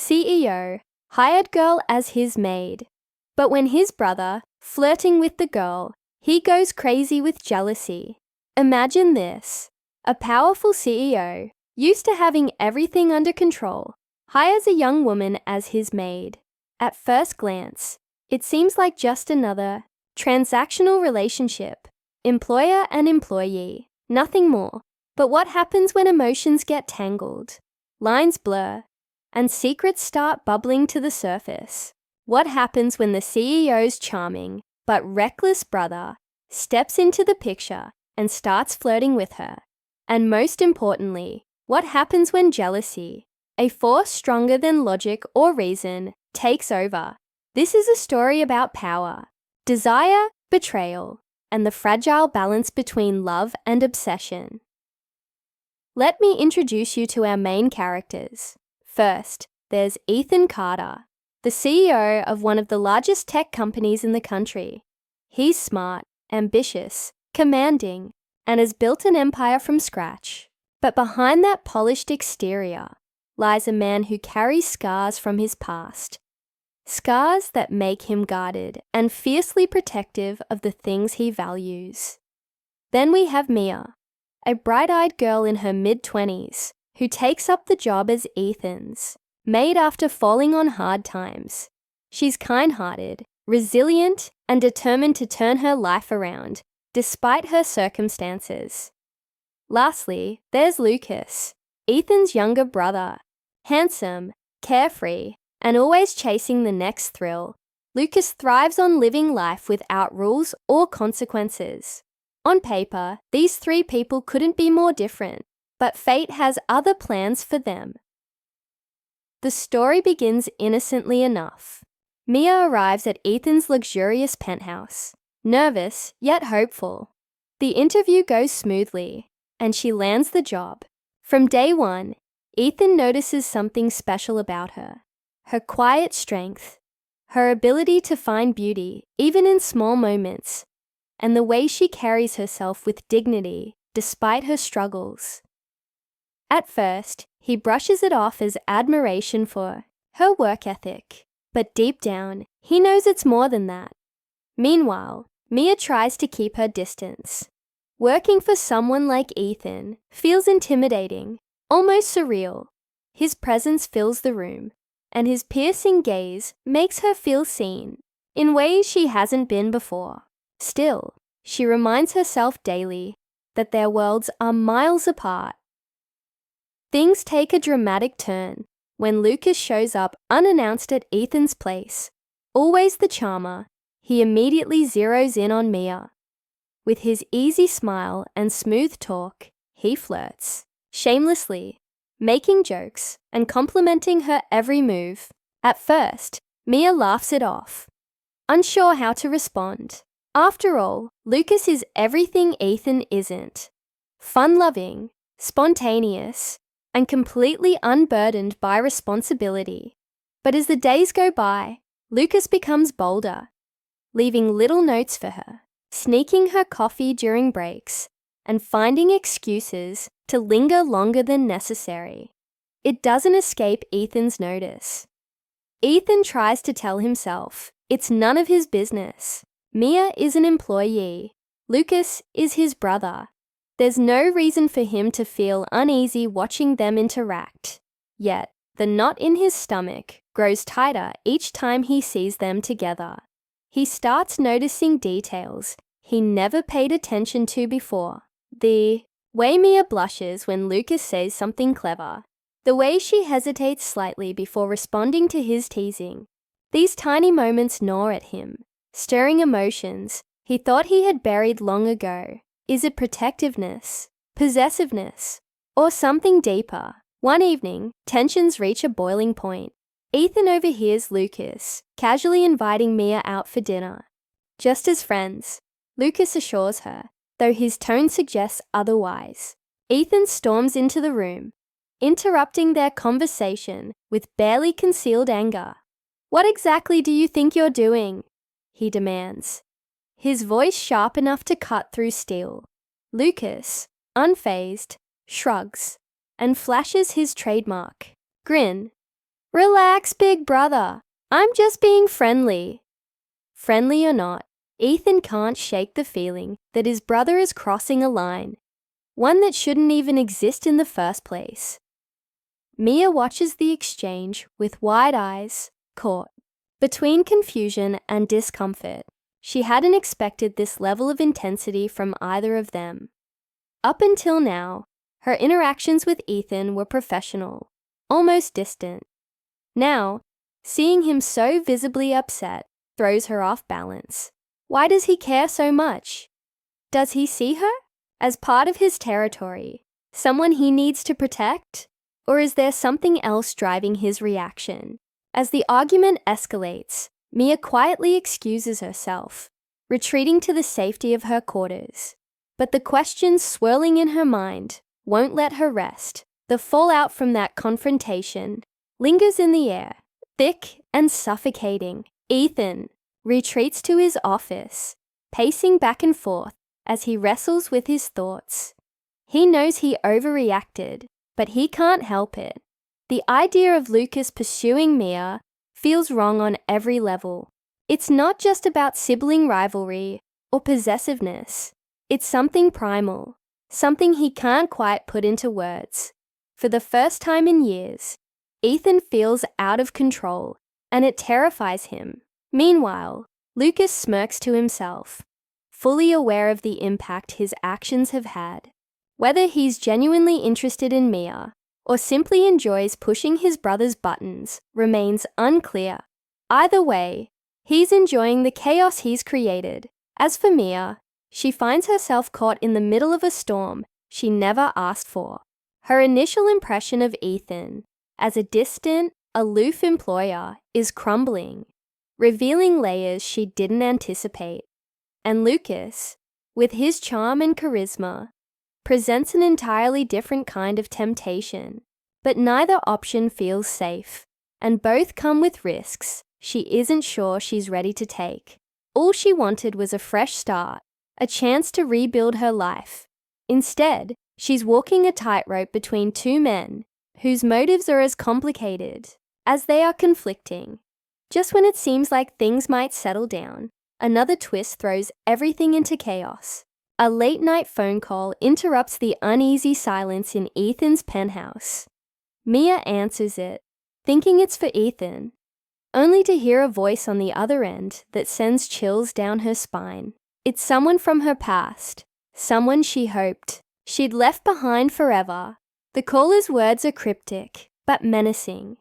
CEO, hired girl as his maid. But when his brother, flirting with the girl, he goes crazy with jealousy. Imagine this. A powerful CEO, used to having everything under control, hires a young woman as his maid. At first glance, it seems like just another transactional relationship, employer and employee, nothing more. But what happens when emotions get tangled, lines blur, and secrets start bubbling to the surface? What happens when the CEO's charming but reckless brother steps into the picture and starts flirting with her? And most importantly, what happens when jealousy, a force stronger than logic or reason, takes over? This is a story about power, desire, betrayal, and the fragile balance between love and obsession. Let me introduce you to our main characters. First, there's Ethan Carter, the CEO of one of the largest tech companies in the country. He's smart, ambitious, commanding, and has built an empire from scratch. But behind that polished exterior lies a man who carries scars from his past. Scars that make him guarded and fiercely protective of the things he values. Then we have Mia, a bright-eyed girl in her mid-20s who takes up the job as Ethan's maid after falling on hard times. She's kind-hearted, resilient, and determined to turn her life around, despite her circumstances. Lastly, there's Lucas, Ethan's younger brother. Handsome, carefree, and always chasing the next thrill, Lucas thrives on living life without rules or consequences. On paper, these three people couldn't be more different, but fate has other plans for them. The story begins innocently enough. Mia arrives at Ethan's luxurious penthouse, nervous yet hopeful. The interview goes smoothly, and she lands the job. From day one, Ethan notices something special about her. Her quiet strength, her ability to find beauty even in small moments, and the way she carries herself with dignity despite her struggles. At first, he brushes it off as admiration for her work ethic, but deep down, he knows it's more than that. Meanwhile, Mia tries to keep her distance. Working for someone like Ethan feels intimidating, almost surreal. His presence fills the room, and his piercing gaze makes her feel seen in ways she hasn't been before. Still, she reminds herself daily that their worlds are miles apart. Things take a dramatic turn when Lucas shows up unannounced at Ethan's place. Always the charmer, he immediately zeroes in on Mia. With his easy smile and smooth talk, he flirts, shamelessly, making jokes and complimenting her every move. At first, Mia laughs it off, unsure how to respond. After all, Lucas is everything Ethan isn't. Fun-loving, spontaneous, and completely unburdened by responsibility. But as the days go by, Lucas becomes bolder, leaving little notes for her, sneaking her coffee during breaks, and finding excuses to linger longer than necessary. It doesn't escape Ethan's notice. Ethan tries to tell himself it's none of his business. Mia is an employee. Lucas is his brother. There's no reason for him to feel uneasy watching them interact. Yet, the knot in his stomach grows tighter each time he sees them together. He starts noticing details he never paid attention to before. The way Mia blushes when Lucas says something clever. The way she hesitates slightly before responding to his teasing. These tiny moments gnaw at him, stirring emotions he thought he had buried long ago. Is it protectiveness, possessiveness, or something deeper? One evening, tensions reach a boiling point. Ethan overhears Lucas casually inviting Mia out for dinner. Just as friends, Lucas assures her, though his tone suggests otherwise. Ethan storms into the room, interrupting their conversation with barely concealed anger. "What exactly do you think you're doing?" he demands, his voice sharp enough to cut through steel. Lucas, unfazed, shrugs and flashes his trademark grin. Relax, big brother. I'm just being friendly. Friendly or not, Ethan can't shake the feeling that his brother is crossing a line, one that shouldn't even exist in the first place. Mia watches the exchange with wide eyes, caught between confusion and discomfort. She hadn't expected this level of intensity from either of them. Up until now, her interactions with Ethan were professional, almost distant. Now, seeing him so visibly upset throws her off balance. Why does he care so much? Does he see her as part of his territory, someone he needs to protect? Or is there something else driving his reaction? As the argument escalates, Mia quietly excuses herself, retreating to the safety of her quarters. But the questions swirling in her mind won't let her rest. The fallout from that confrontation lingers in the air, thick and suffocating. Ethan retreats to his office, pacing back and forth as he wrestles with his thoughts. He knows he overreacted, but he can't help it. The idea of Lucas pursuing Mia feels wrong on every level. It's not just about sibling rivalry or possessiveness. It's something primal, something he can't quite put into words. For the first time in years, Ethan feels out of control, and it terrifies him. Meanwhile, Lucas smirks to himself, fully aware of the impact his actions have had. Whether he's genuinely interested in Mia or simply enjoys pushing his brother's buttons remains unclear. Either way, he's enjoying the chaos he's created. As for Mia, she finds herself caught in the middle of a storm she never asked for. Her initial impression of Ethan as a distant, aloof employer is crumbling, revealing layers she didn't anticipate. And Lucas, with his charm and charisma, presents an entirely different kind of temptation. But neither option feels safe, and both come with risks she isn't sure she's ready to take. All she wanted was a fresh start, a chance to rebuild her life. Instead, she's walking a tightrope between two men whose motives are as complicated as they are conflicting. Just when it seems like things might settle down, another twist throws everything into chaos. A late-night phone call interrupts the uneasy silence in Ethan's penthouse. Mia answers it, thinking it's for Ethan, only to hear a voice on the other end that sends chills down her spine. It's someone from her past, someone she hoped she'd left behind forever. The caller's words are cryptic, but menacing,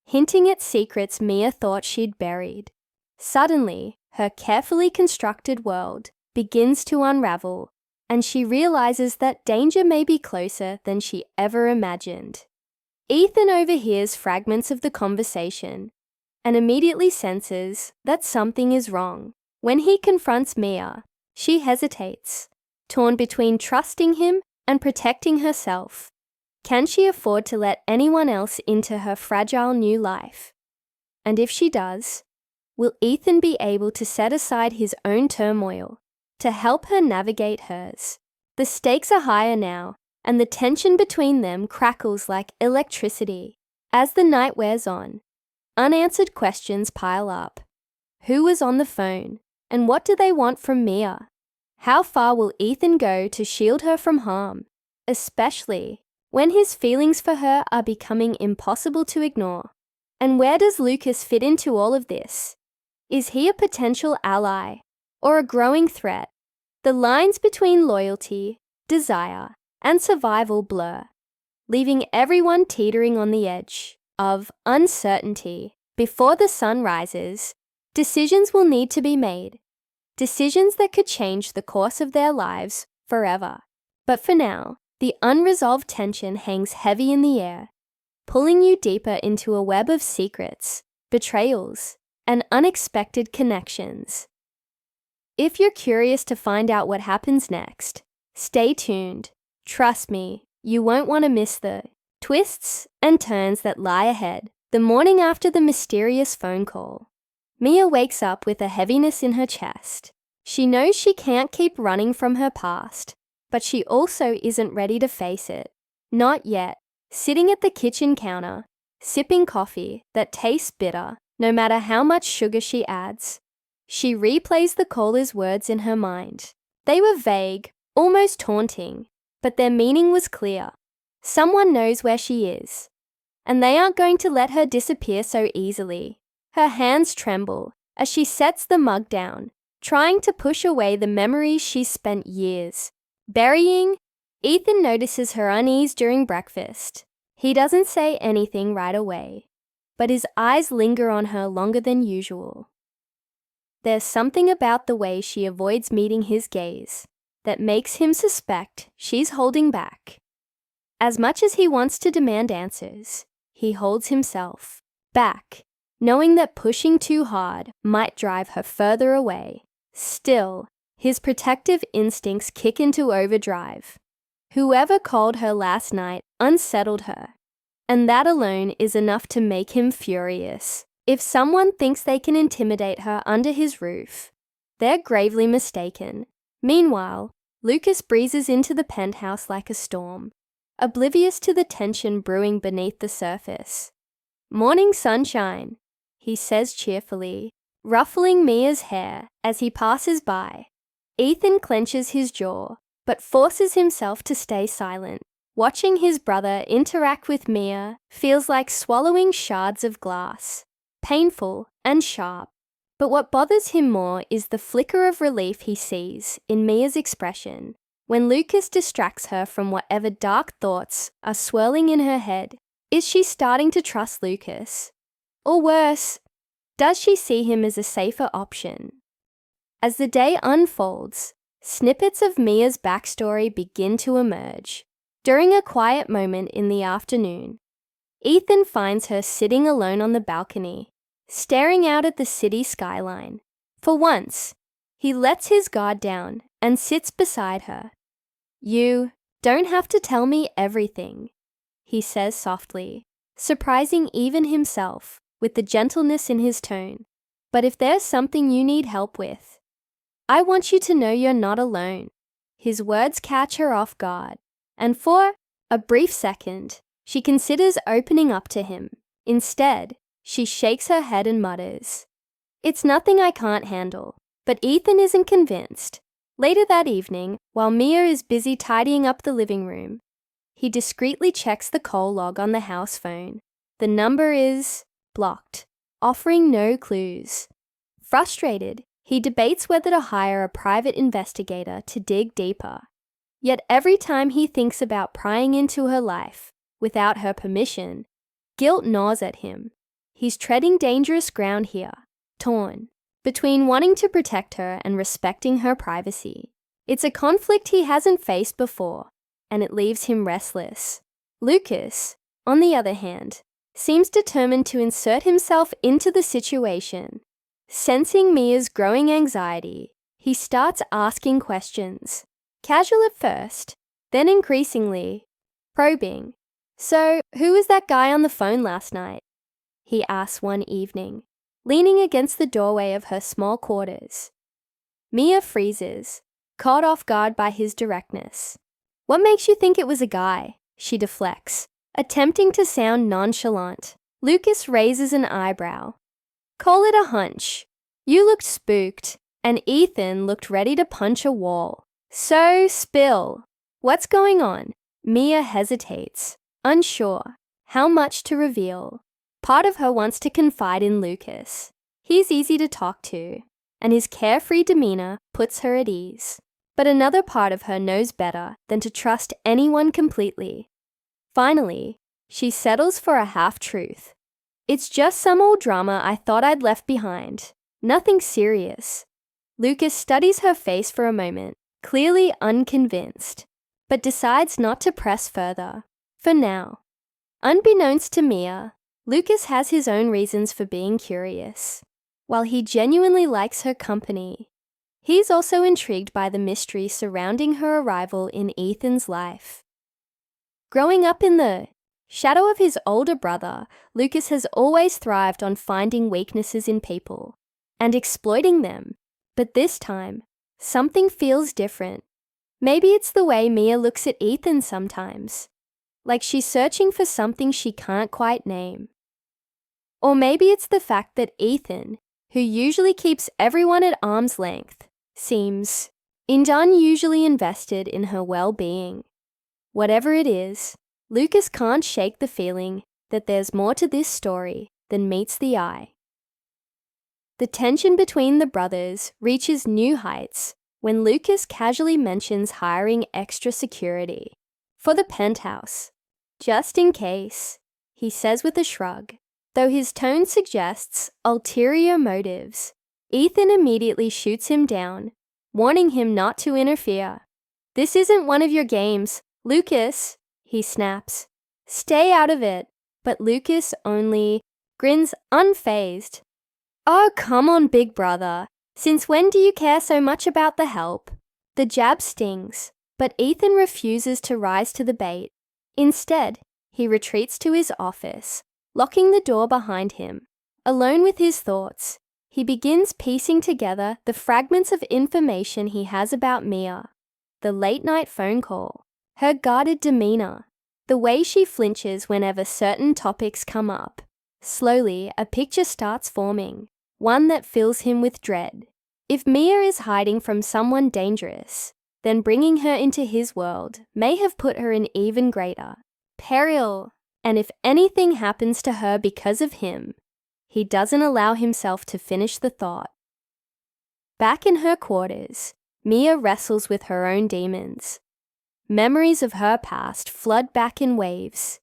hinting at secrets Mia thought she'd buried. Suddenly, her carefully constructed world begins to unravel, and she realizes that danger may be closer than she ever imagined. Ethan overhears fragments of the conversation and immediately senses that something is wrong. When he confronts Mia, she hesitates, torn between trusting him and protecting herself. Can she afford to let anyone else into her fragile new life? And if she does, will Ethan be able to set aside his own turmoil to help her navigate hers? The stakes are higher now, and the tension between them crackles like electricity. As the night wears on, unanswered questions pile up. Who was on the phone, and what do they want from Mia? How far will Ethan go to shield her from harm, especially when his feelings for her are becoming impossible to ignore? And where does Lucas fit into all of this? Is he a potential ally or a growing threat? The lines between loyalty, desire, and survival blur, leaving everyone teetering on the edge of uncertainty. Before the sun rises, decisions will need to be made. Decisions that could change the course of their lives forever. But for now, the unresolved tension hangs heavy in the air, pulling you deeper into a web of secrets, betrayals, and unexpected connections. If you're curious to find out what happens next, stay tuned. Trust me, you won't want to miss the twists and turns that lie ahead. The morning after the mysterious phone call, Mia wakes up with a heaviness in her chest. She knows she can't keep running from her past, but she also isn't ready to face it. Not yet. Sitting at the kitchen counter, sipping coffee that tastes bitter no matter how much sugar she adds. She replays the caller's words in her mind. They were vague, almost taunting, but their meaning was clear. Someone knows where she is, and they aren't going to let her disappear so easily. Her hands tremble as she sets the mug down, trying to push away the memories she's spent years burying. Ethan notices her unease during breakfast. He doesn't say anything right away, but his eyes linger on her longer than usual. There's something about the way she avoids meeting his gaze that makes him suspect she's holding back. As much as he wants to demand answers, he holds himself back, knowing that pushing too hard might drive her further away. Still, his protective instincts kick into overdrive. Whoever called her last night unsettled her, and that alone is enough to make him furious. If someone thinks they can intimidate her under his roof, they're gravely mistaken. Meanwhile, Lucas breezes into the penthouse like a storm, oblivious to the tension brewing beneath the surface. "Morning sunshine," he says cheerfully, ruffling Mia's hair as he passes by. Ethan clenches his jaw, but forces himself to stay silent. Watching his brother interact with Mia feels like swallowing shards of glass, painful and sharp. But what bothers him more is the flicker of relief he sees in Mia's expression when Lucas distracts her from whatever dark thoughts are swirling in her head. Is she starting to trust Lucas? Or worse, does she see him as a safer option? As the day unfolds, snippets of Mia's backstory begin to emerge. During a quiet moment in the afternoon, Ethan finds her sitting alone on the balcony, staring out at the city skyline. For once, he lets his guard down and sits beside her. "You don't have to tell me everything," he says softly, surprising even himself with the gentleness in his tone. "But if there's something you need help with, I want you to know you're not alone." His words catch her off guard, and for a brief second, she considers opening up to him. Instead, she shakes her head and mutters, "It's nothing I can't handle." But Ethan isn't convinced. Later that evening, while Mia is busy tidying up the living room, he discreetly checks the call log on the house phone. The number is blocked, offering no clues. Frustrated, he debates whether to hire a private investigator to dig deeper. Yet every time he thinks about prying into her life without her permission, guilt gnaws at him. He's treading dangerous ground here, torn between wanting to protect her and respecting her privacy. It's a conflict he hasn't faced before, and it leaves him restless. Lucas, on the other hand, seems determined to insert himself into the situation. Sensing Mia's growing anxiety, he starts asking questions. Casual at first, then increasingly probing. "So, who was that guy on the phone last night?" he asks one evening, leaning against the doorway of her small quarters. Mia freezes, caught off guard by his directness. "What makes you think it was a guy?" she deflects, attempting to sound nonchalant. Lucas raises an eyebrow. "Call it a hunch. You looked spooked, and Ethan looked ready to punch a wall. So, spill. What's going on?" Mia hesitates, unsure how much to reveal. Part of her wants to confide in Lucas. He's easy to talk to, and his carefree demeanor puts her at ease. But another part of her knows better than to trust anyone completely. Finally, she settles for a half-truth. "It's just some old drama I thought I'd left behind. Nothing serious." Lucas studies her face for a moment, clearly unconvinced, but decides not to press further, for now. Unbeknownst to Mia, Lucas has his own reasons for being curious. While he genuinely likes her company, he's also intrigued by the mystery surrounding her arrival in Ethan's life. Growing up in the shadow of his older brother, Lucas has always thrived on finding weaknesses in people and exploiting them. But this time, something feels different. Maybe it's the way Mia looks at Ethan sometimes, like she's searching for something she can't quite name. Or maybe it's the fact that Ethan, who usually keeps everyone at arm's length, seems unusually invested in her well-being. Whatever it is, Lucas can't shake the feeling that there's more to this story than meets the eye. The tension between the brothers reaches new heights when Lucas casually mentions hiring extra security for the penthouse, just in case, he says with a shrug. Though his tone suggests ulterior motives, Ethan immediately shoots him down, warning him not to interfere. "This isn't one of your games, Lucas," he snaps. "Stay out of it." But Lucas only grins unfazed. "Oh, come on, big brother. Since when do you care so much about the help?" The jab stings, but Ethan refuses to rise to the bait. Instead, he retreats to his office, locking the door behind him. Alone with his thoughts, he begins piecing together the fragments of information he has about Mia. The late-night phone call, her guarded demeanor, the way she flinches whenever certain topics come up. Slowly, a picture starts forming, one that fills him with dread. If Mia is hiding from someone dangerous, then bringing her into his world may have put her in even greater peril. And if anything happens to her because of him, he doesn't allow himself to finish the thought. Back in her quarters, Mia wrestles with her own demons. Memories of her past flood back in waves,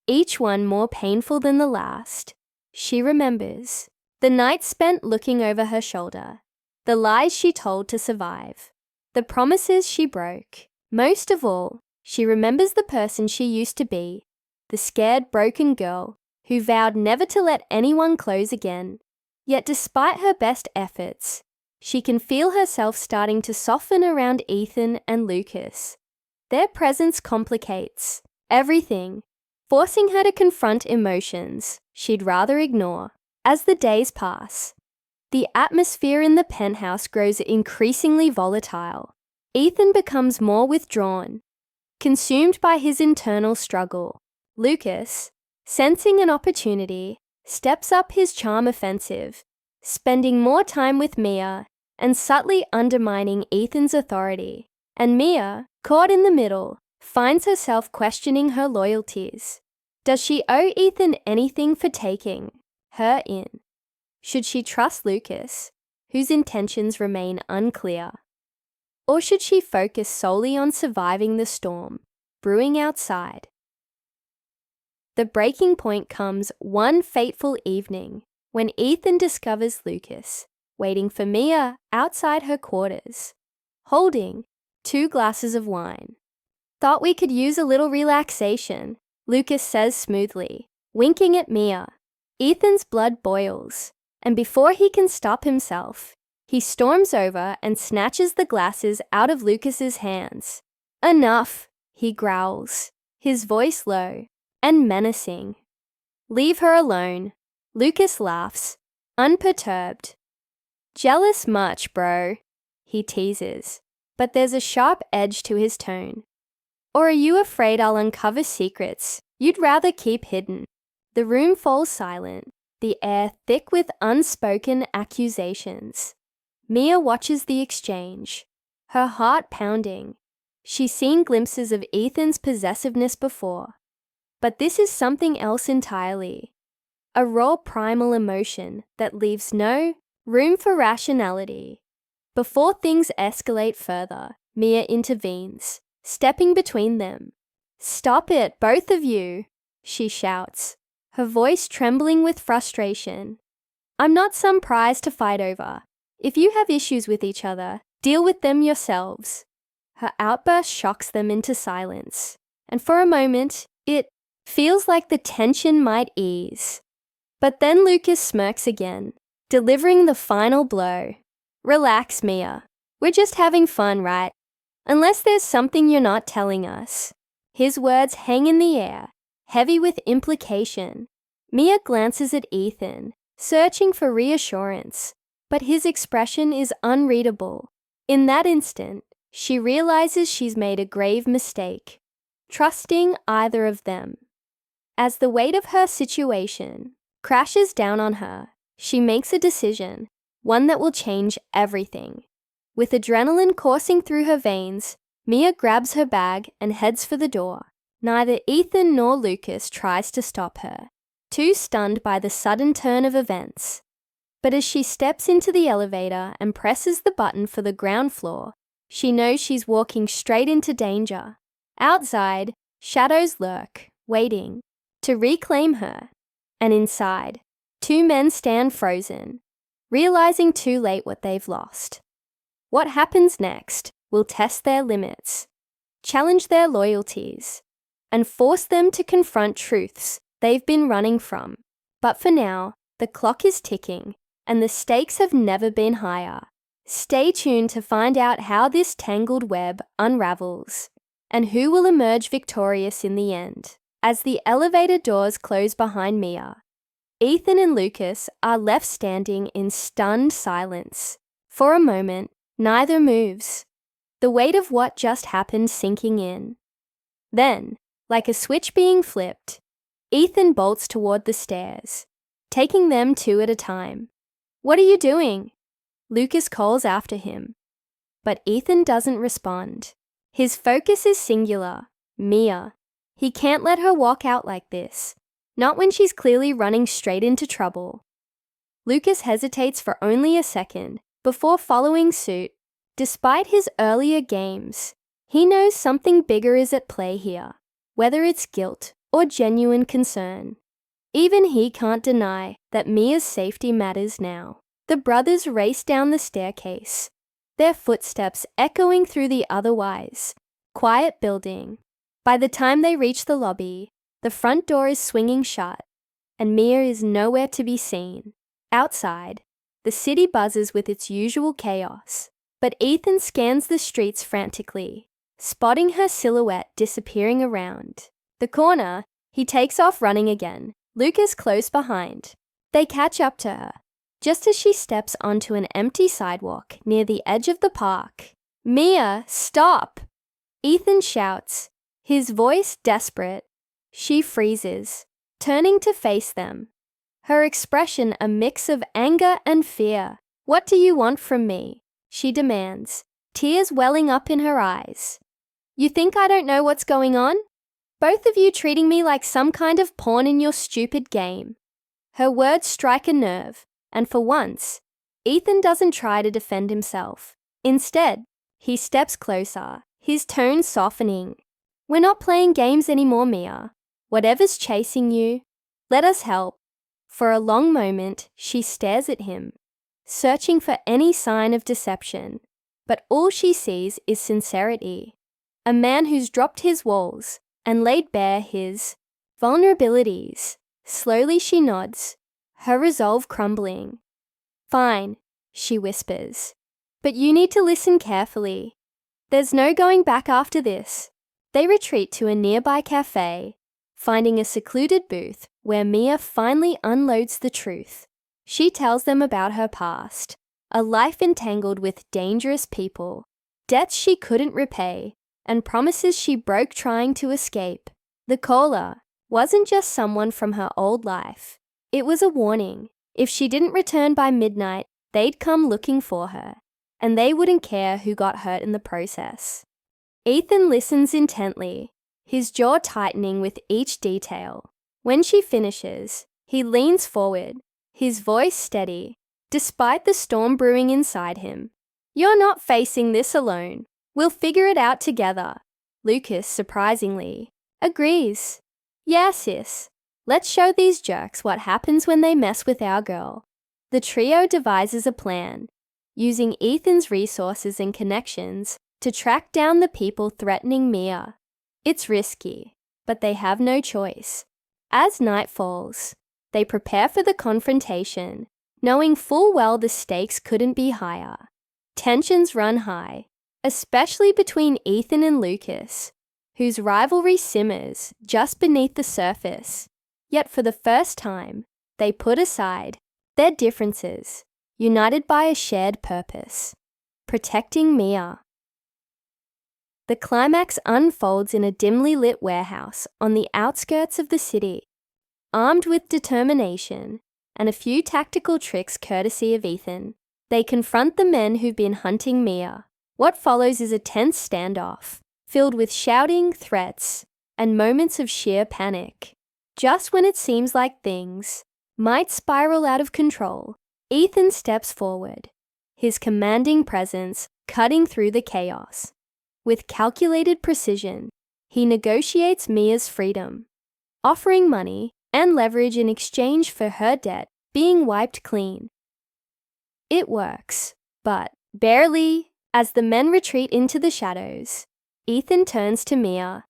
each one more painful than the last. She remembers the night spent looking over her shoulder, the lies she told to survive, the promises she broke. Most of all, she remembers the person she used to be, the scared, broken girl who vowed never to let anyone close again. Yet despite her best efforts, she can feel herself starting to soften around Ethan and Lucas. Their presence complicates everything, forcing her to confront emotions she'd rather ignore. As the days pass, the atmosphere in the penthouse grows increasingly volatile. Ethan becomes more withdrawn, consumed by his internal struggle. Lucas, sensing an opportunity, steps up his charm offensive, spending more time with Mia and subtly undermining Ethan's authority. And Mia, caught in the middle, finds herself questioning her loyalties. Does she owe Ethan anything for taking her in? Should she trust Lucas, whose intentions remain unclear? Or should she focus solely on surviving the storm brewing outside? The breaking point comes one fateful evening when Ethan discovers Lucas waiting for Mia outside her quarters, holding 2 glasses of wine. "Thought we could use a little relaxation," Lucas says smoothly, winking at Mia. Ethan's blood boils, and before he can stop himself, he storms over and snatches the glasses out of Lucas's hands. "Enough," he growls, his voice low and menacing. "Leave her alone." Lucas laughs, unperturbed. "Jealous much, bro?" he teases, but there's a sharp edge to his tone. "Or are you afraid I'll uncover secrets you'd rather keep hidden?" The room falls silent, the air thick with unspoken accusations. Mia watches the exchange, her heart pounding. She's seen glimpses of Ethan's possessiveness before, but this is something else entirely. A raw primal emotion that leaves no room for rationality. Before things escalate further, Mia intervenes, stepping between them. "Stop it, both of you," she shouts, her voice trembling with frustration. "I'm not some prize to fight over. If you have issues with each other, deal with them yourselves." Her outburst shocks them into silence, and for a moment, it feels like the tension might ease. But then Lucas smirks again, delivering the final blow. "Relax, Mia. We're just having fun, right? Unless there's something you're not telling us." His words hang in the air, heavy with implication. Mia glances at Ethan, searching for reassurance, but his expression is unreadable. In that instant, she realizes she's made a grave mistake, trusting either of them. As the weight of her situation crashes down on her. She makes a decision, one that will change everything. With adrenaline coursing through her veins, Mia grabs her bag and heads for the door. Neither Ethan nor Lucas tries to stop her, too stunned by the sudden turn of events. But as she steps into the elevator and presses the button for the ground floor, she knows she's walking straight into danger. Outside, shadows lurk, waiting to reclaim her. And inside, two men stand frozen, realizing too late what they've lost. What happens next will test their limits, challenge their loyalties, and force them to confront truths they've been running from. But for now, the clock is ticking, and the stakes have never been higher. Stay tuned to find out how this tangled web unravels, and who will emerge victorious in the end. As the elevator doors close behind Mia, Ethan and Lucas are left standing in stunned silence. For a moment, neither moves, the weight of what just happened sinking in. Then, like a switch being flipped, Ethan bolts toward the stairs, taking them two at a time. "What are you doing?" Lucas calls after him. But Ethan doesn't respond. His focus is singular, Mia. He can't let her walk out like this, not when she's clearly running straight into trouble. Lucas hesitates for only a second before following suit. Despite his earlier games, he knows something bigger is at play here, whether it's guilt or genuine concern. Even he can't deny that Mia's safety matters now. The brothers race down the staircase, their footsteps echoing through the otherwise quiet building. By the time they reach the lobby, the front door is swinging shut, and Mia is nowhere to be seen. Outside, the city buzzes with its usual chaos, but Ethan scans the streets frantically, spotting her silhouette disappearing around the corner. He takes off running again, Lucas close behind. They catch up to her, just as she steps onto an empty sidewalk near the edge of the park. "Mia, stop!" Ethan shouts, his voice desperate. She freezes, turning to face them, her expression a mix of anger and fear. "What do you want from me?" she demands, tears welling up in her eyes. "You think I don't know what's going on? Both of you treating me like some kind of pawn in your stupid game." Her words strike a nerve, and for once, Ethan doesn't try to defend himself. Instead, he steps closer, his tone softening. "We're not playing games anymore, Mia. Whatever's chasing you, let us help." For a long moment, she stares at him, searching for any sign of deception, but all she sees is sincerity. A man who's dropped his walls and laid bare his vulnerabilities. Slowly she nods, her resolve crumbling. "Fine," she whispers, "but you need to listen carefully. There's no going back after this." They retreat to a nearby cafe, finding a secluded booth where Mia finally unloads the truth. She tells them about her past, a life entangled with dangerous people, debts she couldn't repay, and promises she broke trying to escape. The caller wasn't just someone from her old life. It was a warning. If she didn't return by midnight, they'd come looking for her, and they wouldn't care who got hurt in the process. Ethan listens intently, his jaw tightening with each detail. When she finishes, he leans forward, his voice steady, despite the storm brewing inside him. "You're not facing this alone. We'll figure it out together." Lucas, surprisingly, agrees. "Yeah, sis. Let's show these jerks what happens when they mess with our girl." The trio devises a plan, using Ethan's resources and connections to track down the people threatening Mia. It's risky, but they have no choice. As night falls, they prepare for the confrontation, knowing full well the stakes couldn't be higher. Tensions run high, especially between Ethan and Lucas, whose rivalry simmers just beneath the surface. Yet for the first time, they put aside their differences, united by a shared purpose: protecting Mia. The climax unfolds in a dimly lit warehouse on the outskirts of the city. Armed with determination and a few tactical tricks courtesy of Ethan, they confront the men who've been hunting Mia. What follows is a tense standoff, filled with shouting, threats, and moments of sheer panic. Just when it seems like things might spiral out of control, Ethan steps forward, his commanding presence cutting through the chaos. With calculated precision, he negotiates Mia's freedom, offering money and leverage in exchange for her debt being wiped clean. It works, but barely. As the men retreat into the shadows, Ethan turns to Mia.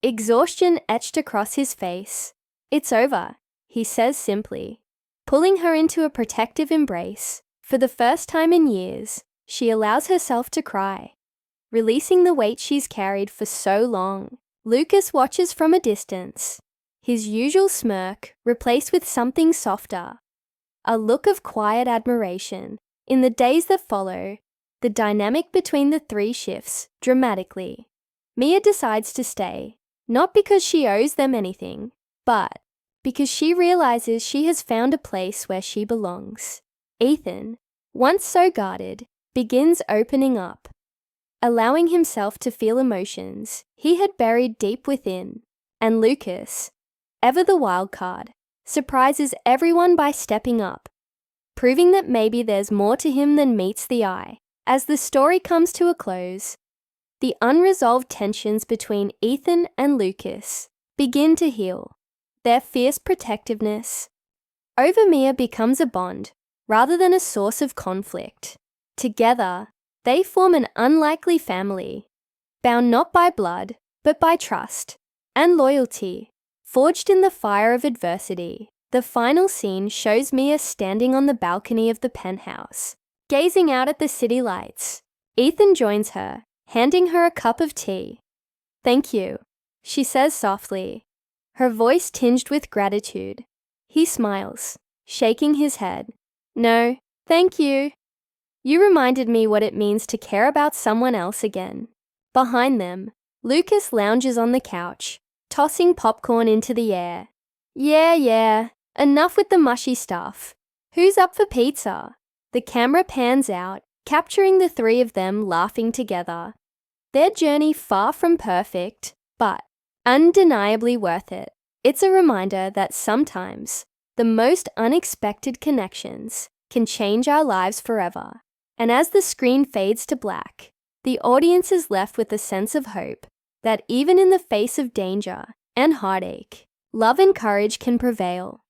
Exhaustion etched across his face. "It's over," he says simply. Pulling her into a protective embrace, for the first time in years, she allows herself to cry, releasing the weight she's carried for so long. Lucas watches from a distance, his usual smirk replaced with something softer, a look of quiet admiration. In the days that follow, the dynamic between the three shifts dramatically. Mia decides to stay, not because she owes them anything, but because she realizes she has found a place where she belongs. Ethan, once so guarded, begins opening up, allowing himself to feel emotions he had buried deep within. And Lucas, ever the wild card, surprises everyone by stepping up, proving that maybe there's more to him than meets the eye. As the story comes to a close, the unresolved tensions between Ethan and Lucas begin to heal. Their fierce protectiveness over Mia becomes a bond rather than a source of conflict. Together, they form an unlikely family, bound not by blood, but by trust and loyalty, forged in the fire of adversity. The final scene shows Mia standing on the balcony of the penthouse, gazing out at the city lights. Ethan joins her, handing her a cup of tea. "Thank you," she says softly, her voice tinged with gratitude. He smiles, shaking his head. "No, thank you. You reminded me what it means to care about someone else again." Behind them, Lucas lounges on the couch, tossing popcorn into the air. Yeah, enough with the mushy stuff. Who's up for pizza?" The camera pans out, capturing the three of them laughing together. Their journey far from perfect, but undeniably worth it. It's a reminder that sometimes the most unexpected connections can change our lives forever. And as the screen fades to black, the audience is left with a sense of hope that even in the face of danger and heartache, love and courage can prevail.